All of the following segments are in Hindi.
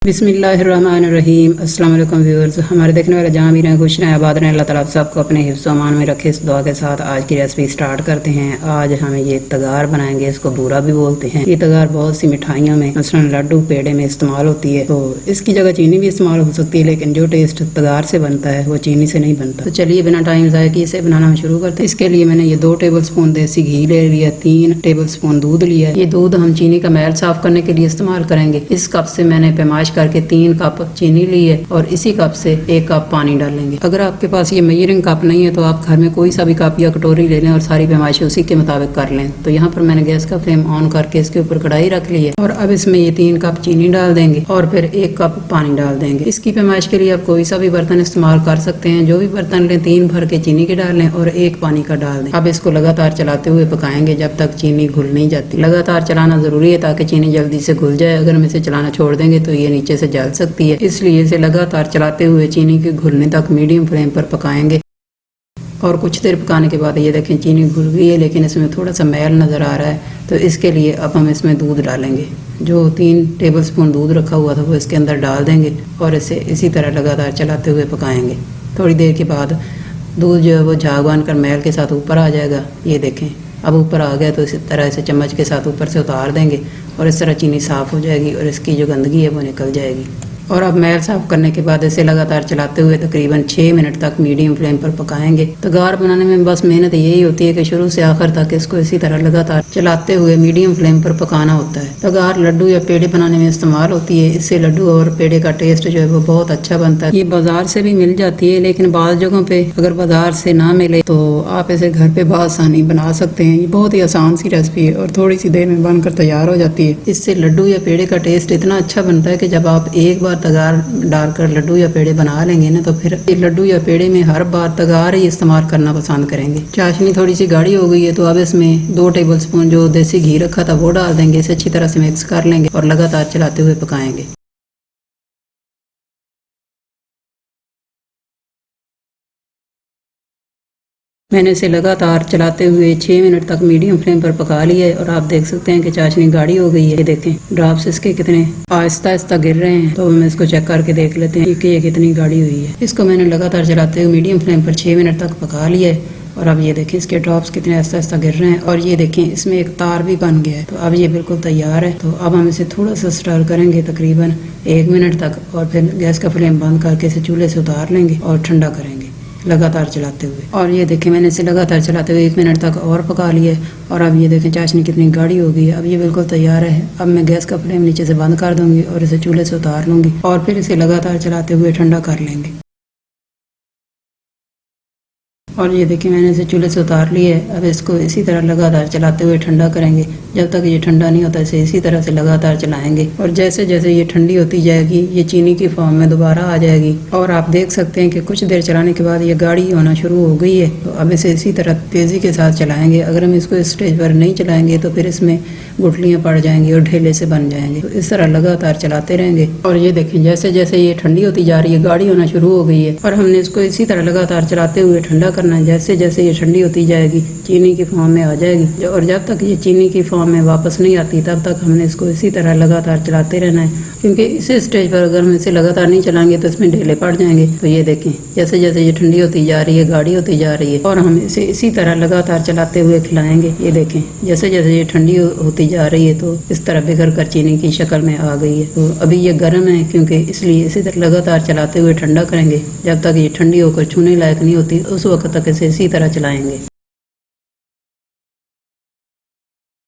बिस्मिल्लाहिर्रहमानिर्रहीम। अस्सलाम वालेकुम व्यूअर्स, हमारे देखने वाले जहाँ भी रहें खुश रहें आबाद रहें, अल्लाह ताला सबको अपने हिफ्ज़ व अमान में रखे। इस दुआ के साथ आज की रेसिपी स्टार्ट करते हैं। आज हम ये तगार बनाएंगे, इसको बूरा भी बोलते हैं। ये तगार बहुत सी मिठाइयों में मसलन लड्डू पेड़े में इस्तेमाल होती है, तो इसकी जगह चीनी भी इस्तेमाल हो सकती है, लेकिन जो टेस्ट तगार से बनता है वो चीनी से नहीं बनता। तो चलिए बिना टाइम ज़ाया किए इसे बनाना हम शुरू करते हैं। इसके लिए मैंने ये 2 टेबल स्पून देसी घी ले लिया, 3 टेबल स्पून दूध लिया। ये दूध हम चीनी का मैल साफ करने के लिए इस्तेमाल करेंगे। इस कप से मैंने पैमाइश करके 3 कप चीनी ली है और इसी कप से 1 कप पानी डालेंगे। अगर आपके पास ये मेजरिंग कप नहीं है तो आप घर में कोई सा भी कप या कटोरी ले लें और सारी पैमाइश उसी के मुताबिक कर लें। तो यहाँ पर मैंने गैस का फ्लेम ऑन करके इसके ऊपर कढ़ाई रख ली है और अब इसमें ये 3 कप चीनी डाल देंगे और फिर 1 कप पानी डाल देंगे। इसकी पैमाइश के लिए आप कोई सा भी बर्तन इस्तेमाल कर सकते हैं। जो भी बर्तन लें 3 भर के चीनी के डाल लें और 1 पानी का डाल दें। अब इसको लगातार चलाते हुए पकाएंगे जब तक चीनी घुल नहीं जाती। लगातार चलाना जरूरी है ताकि चीनी जल्दी से घुल जाए। अगर हम इसे चलाना छोड़ देंगे तो ये नीचे से जल सकती है, इसलिए इसे लगातार चलाते हुए चीनी के घुलने तक मीडियम फ्लेम पर पकाएंगे। और कुछ देर पकाने के बाद ये देखें चीनी घुल गई है, लेकिन इसमें थोड़ा सा मैल नज़र आ रहा है। तो इसके लिए अब हम इसमें दूध डालेंगे। जो 3 टेबल स्पून दूध रखा हुआ था वो इसके अंदर डाल देंगे और इसे इसी तरह लगातार चलाते हुए पकाएंगे। थोड़ी देर के बाद दूध जो है वो झाग बन कर मैल के साथ ऊपर आ जाएगा। ये देखें अब ऊपर आ गया, तो इसी तरह से चम्मच के साथ ऊपर से उतार देंगे और इस तरह चीनी साफ़ हो जाएगी और इसकी जो गंदगी है वो निकल जाएगी। और अब मैल साफ करने के बाद इसे लगातार चलाते हुए तकरीबन 6 मिनट तक मीडियम फ्लेम पर पकाएंगे। तगार बनाने में बस मेहनत यही होती है कि शुरू से आखिर तक इसको इसी तरह लगातार चलाते हुए मीडियम फ्लेम पर पकाना होता है। तगार लड्डू या पेड़े बनाने में इस्तेमाल होती है। इससे लड्डू और पेड़े का टेस्ट जो है वो बहुत अच्छा बनता है। ये बाजार से भी मिल जाती है, लेकिन बाज़ जगहों पे अगर बाजार से ना मिले तो आप इसे घर पे बआसानी बना सकते हैं। ये बहुत ही आसान सी रेसिपी है और थोड़ी सी देर में बनकर तैयार हो जाती है। इससे लड्डू या पेड़े का टेस्ट इतना अच्छा बनता है कि जब आप एक बार तगार डालकर लड्डू या पेड़े बना लेंगे ना, तो फिर लड्डू या पेड़े में हर बार तगार ही इस्तेमाल करना पसंद करेंगे। चाशनी थोड़ी सी गाढ़ी हो गई है, तो अब इसमें 2 टेबल स्पून जो देसी घी रखा था वो डाल देंगे। इसे अच्छी तरह से मिक्स कर लेंगे और लगातार चलाते हुए पकाएंगे। मैंने इसे लगातार चलाते हुए 6 मिनट तक मीडियम फ्लेम पर पका लिया है और आप देख सकते हैं कि चाशनी गाढ़ी हो गई है। ये देखें ड्रॉप्स इसके कितने आहिस्ता आहिस्ता गिर रहे हैं। तो हम इसको चेक करके देख लेते हैं कि ये कितनी गाढ़ी हुई है। इसको मैंने लगातार चलाते हुए मीडियम फ्लेम पर 6 मिनट तक पका लिया है और अब ये देखें इसके ड्रॉप्स कितने आहिस्ता आहिस्ता गिर रहे हैं और ये देखें इसमें एक तार भी बन गया है। तो अब ये बिल्कुल तैयार है। तो अब हम इसे थोड़ा सा स्टर करेंगे तकरीबन 1 मिनट तक और फिर गैस का फ्लेम बंद करके इसे चूल्हे से उतार लेंगे और ठंडा करेंगे लगातार चलाते हुए। और ये देखें मैंने इसे लगातार चलाते हुए 1 मिनट तक और पका लिया है और अब ये देखें चाशनी कितनी गाढ़ी हो गई है। अब ये बिल्कुल तैयार है। अब मैं गैस का फ्लेम नीचे से बंद कर दूंगी और इसे चूल्हे से उतार लूँगी और फिर इसे लगातार चलाते हुए ठंडा कर लेंगे। और ये देखिए मैंने इसे चूल्हे से उतार लिया है। अब इसको इसी तरह लगातार चलाते हुए ठंडा करेंगे। जब तक ये ठंडा नहीं होता इसे इसी तरह से लगातार चलाएंगे और जैसे जैसे ये ठंडी होती जाएगी ये चीनी की फॉर्म में दोबारा आ जाएगी। और आप देख सकते हैं कि कुछ देर चलाने के बाद ये गाढ़ी होना शुरू हो गई है। तो अब इसे इसी तरह तेज़ी के साथ चलाएंगे। अगर हम इसको इस स्टेज पर नहीं चलाएंगे तो फिर इसमें गुठलियाँ पड़ जाएंगी और ढेले से बन जाएंगे। तो इस तरह लगातार चलाते रहेंगे। और ये देखें जैसे जैसे ये ठंडी होती जा रही है गाढ़ी होना शुरू हो गई है और हमने इसको इसी तरह लगातार चलाते हुए ठंडा करना है। जैसे जैसे ये ठंडी होती जाएगी चीनी की फॉर्म में आ जाएगी और जब तक ये चीनी की फॉर्म में वापस नहीं आती तब तक हमने इसको इसी तरह लगातार चलाते रहना है, क्योंकि इस स्टेज पर अगर हम इसे लगातार नहीं चलाएंगे तो इसमें ढेले पड़ जाएंगे। तो ये देखें जैसे जैसे ये ठंडी होती जा रही है गाढ़ी होती जा रही है और हम इसे इसी तरह लगातार चलाते हुए खिलाएंगे। ये देखें जैसे जैसे ये ठंडी होती जा रही है तो इस तरह बिखर कर चीनी की शक्ल में आ गई है। तो अभी ये गर्म है क्योंकि इसलिए इसी तरह लगातार चलाते हुए ठंडा करेंगे जब तक ये ठंडी होकर छूने लायक नहीं होती। उस वक्त तक इसे इसी तरह चलाएंगे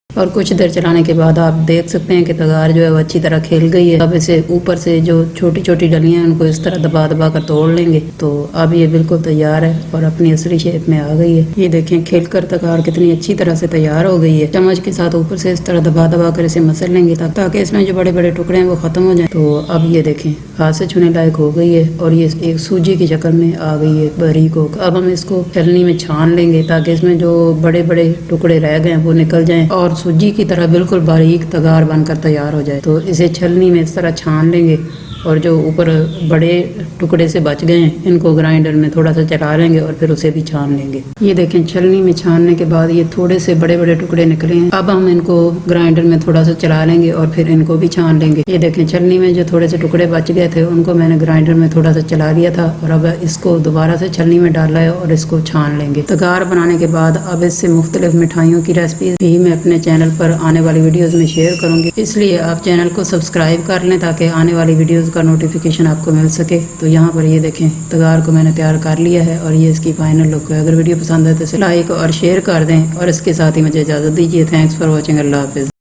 और कुछ देर चलाने के बाद आप देख सकते हैं कि तगार जो है वो अच्छी तरह खिल गई है। अब इसे ऊपर से जो छोटी छोटी डलियां हैं उनको इस तरह दबा दबा कर तोड़ लेंगे। तो अब ये बिल्कुल तैयार है और अपनी असली शेप में आ गई है। ये देखें खिल कर तगार कितनी अच्छी तरह से तैयार हो गई है। चम्मच के साथ ऊपर से इस तरह दबा दबा कर इसे मसल लेंगे ताकि इसमें जो बड़े बड़े टुकड़े हैं वो खत्म हो जाए। तो अब ये देखें हाथ से छूने लायक हो गई है और ये एक सूजी की शक्ल में आ गई है बारीक हो। अब हम इसको छलनी में छान लेंगे ताकि इसमें जो बड़े बड़े टुकड़े रह गए वो निकल जाएं और सूजी की तरह बिल्कुल बारीक तगार बनकर तैयार हो जाए तो इसे छलनी में इस तरह छान लेंगे और जो ऊपर बड़े टुकड़े से बच गए हैं इनको ग्राइंडर में थोड़ा सा चला लेंगे और फिर उसे भी छान लेंगे। ये देखें छलनी में छानने के बाद ये थोड़े से बड़े बड़े टुकड़े निकले हैं। अब हम इनको ग्राइंडर में थोड़ा सा चला लेंगे और फिर इनको भी छान लेंगे। ये देखें छलनी में जो थोड़े से टुकड़े बच गए थे उनको मैंने ग्राइंडर में थोड़ा सा चला लिया था और अब इसको दोबारा से छलनी में डाला है और इसको छान लेंगे। तगार बनाने के बाद अब इससे मुख्तलिफ मिठाइयों की रेसिपी भी मैं अपने चैनल पर आने वाली वीडियोज़ में शेयर करूँगी, इसलिए आप चैनल को सब्सक्राइब कर लें ताकि आने वाली वीडियोज़ का नोटिफिकेशन आपको मिल सके। तो यहाँ पर ये देखें तगार को मैंने तैयार कर लिया है और ये इसकी फाइनल लुक है। अगर वीडियो पसंद है तो इसे लाइक और शेयर कर दें और इसके साथ ही मुझे इजाज़त दीजिए। Thanks for watching. अल्लाह हाफिज़।